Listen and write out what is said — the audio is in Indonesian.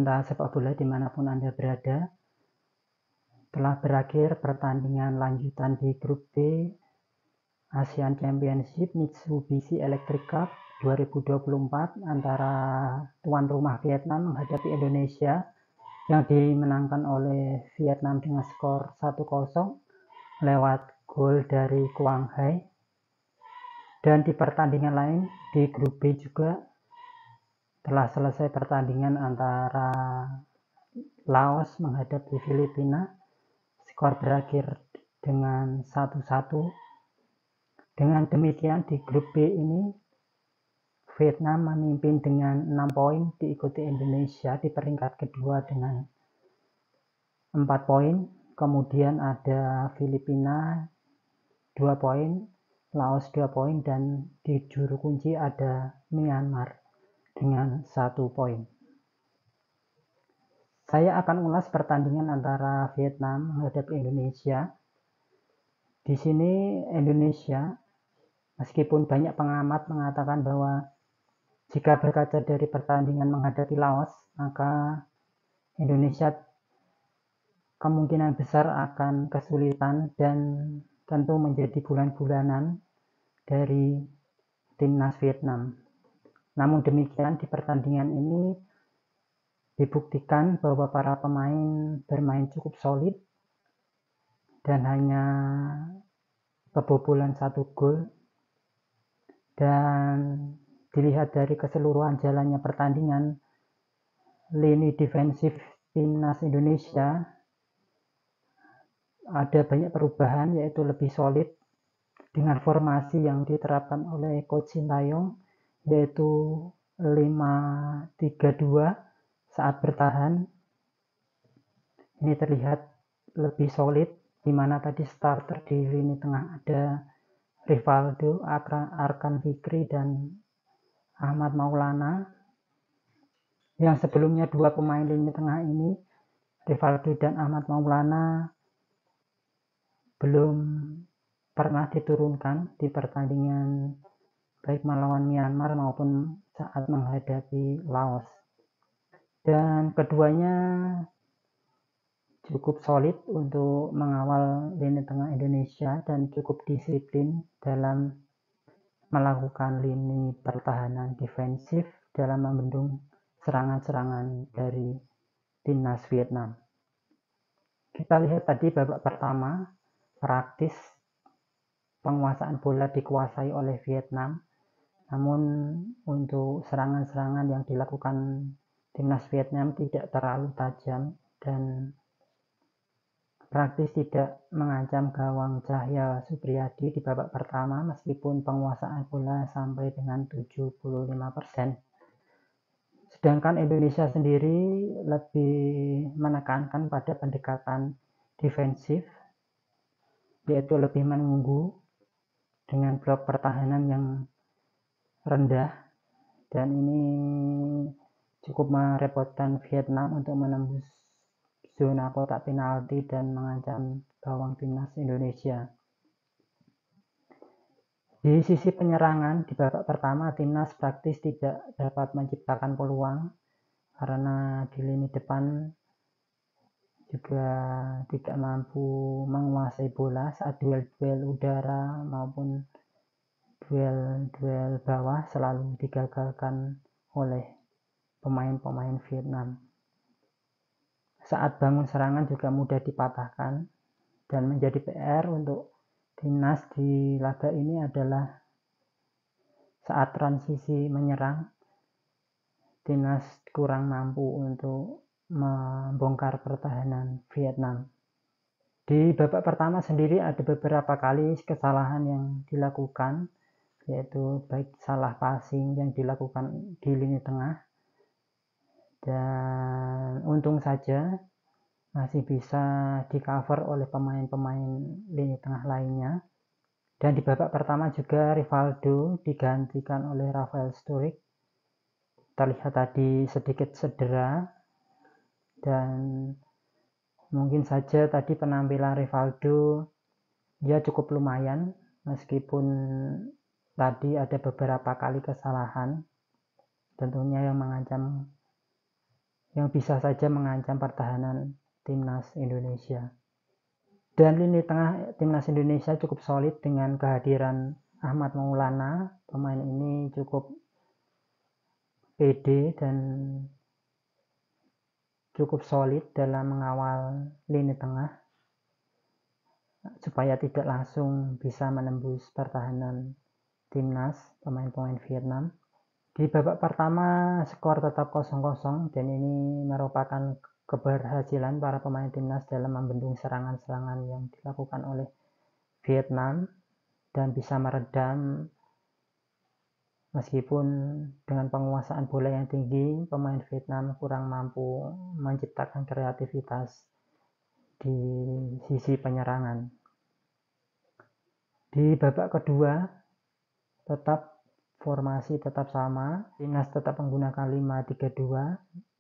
Pecinta sepak bola dimanapun Anda berada, telah berakhir pertandingan lanjutan di grup B Asian Championship Mitsubishi Electric Cup 2024 antara tuan rumah Vietnam menghadapi Indonesia yang dimenangkan oleh Vietnam dengan skor 1-0 lewat gol dari Quang Hai. Dan di pertandingan lain di grup B juga telah selesai pertandingan antara Laos menghadapi Filipina. Skor berakhir dengan 1-1. Dengan demikian di grup B ini Vietnam memimpin dengan 6 poin, diikuti Indonesia di peringkat kedua dengan 4 poin. Kemudian ada Filipina 2 poin, Laos 2 poin, dan di juru kunci ada Myanmar dengan 1 poin. Saya akan ulas pertandingan antara Vietnam menghadapi Indonesia. Di sini Indonesia, meskipun banyak pengamat mengatakan bahwa jika berkaca dari pertandingan menghadapi Laos, maka Indonesia kemungkinan besar akan kesulitan dan tentu menjadi bulan-bulanan dari timnas Vietnam. Namun demikian di pertandingan ini dibuktikan bahwa para pemain bermain cukup solid dan hanya kebobolan 1 gol. Dan dilihat dari keseluruhan jalannya pertandingan, lini defensif timnas Indonesia ada banyak perubahan, yaitu lebih solid dengan formasi yang diterapkan oleh Coach Sintayong, yaitu 5-3-2 saat bertahan. Ini terlihat lebih solid, di mana tadi starter di lini tengah ada Rivaldo, Arkan Fikri, dan Ahmad Maulana. Yang sebelumnya dua pemain lini tengah ini, Rivaldo dan Ahmad Maulana, belum pernah diturunkan di pertandingan baik melawan Myanmar maupun saat menghadapi Laos. Dan keduanya cukup solid untuk mengawal lini tengah Indonesia dan cukup disiplin dalam melakukan lini pertahanan defensif dalam membendung serangan-serangan dari timnas Vietnam. Kita lihat tadi babak pertama, praktis penguasaan bola dikuasai oleh Vietnam. Namun untuk serangan-serangan yang dilakukan timnas Vietnam tidak terlalu tajam dan praktis tidak mengancam gawang Cahya Supriyadi di babak pertama, meskipun penguasaan bola sampai dengan 75%. Sedangkan Indonesia sendiri lebih menekankan pada pendekatan defensif, yaitu lebih menunggu dengan blok pertahanan yang rendah, dan ini cukup merepotkan Vietnam untuk menembus zona kotak penalti dan mengancam gawang timnas Indonesia. Di sisi penyerangan di babak pertama, timnas praktis tidak dapat menciptakan peluang karena di lini depan juga tidak mampu menguasai bola saat duel-duel udara maupun duel-duel bawah selalu digagalkan oleh pemain-pemain Vietnam. Saat bangun serangan juga mudah dipatahkan, dan menjadi PR untuk timnas di laga ini adalah saat transisi menyerang, timnas kurang mampu untuk membongkar pertahanan Vietnam. Di babak pertama sendiri ada beberapa kali kesalahan yang dilakukan, yaitu baik salah passing yang dilakukan di lini tengah, dan untung saja masih bisa di cover oleh pemain-pemain lini tengah lainnya. Dan di babak pertama juga Rivaldo digantikan oleh Rafael Sturridge. Terlihat tadi sedikit cedera, dan mungkin saja tadi penampilan Rivaldo dia cukup lumayan, meskipun tadi ada beberapa kali kesalahan tentunya yang mengancam yang bisa saja mengancam pertahanan timnas Indonesia. Dan lini tengah timnas Indonesia cukup solid dengan kehadiran Ahmad Maulana. Pemain ini cukup pede dan cukup solid dalam mengawal lini tengah supaya tidak langsung bisa menembus pertahanan timnas pemain-pemain Vietnam. Di babak pertama skor tetap 0-0 dan ini merupakan keberhasilan para pemain timnas dalam membendung serangan-serangan yang dilakukan oleh Vietnam dan bisa meredam. Meskipun dengan penguasaan bola yang tinggi, pemain Vietnam kurang mampu menciptakan kreativitas di sisi penyerangan. Di babak kedua formasi tetap sama, timnas tetap menggunakan 5-3-2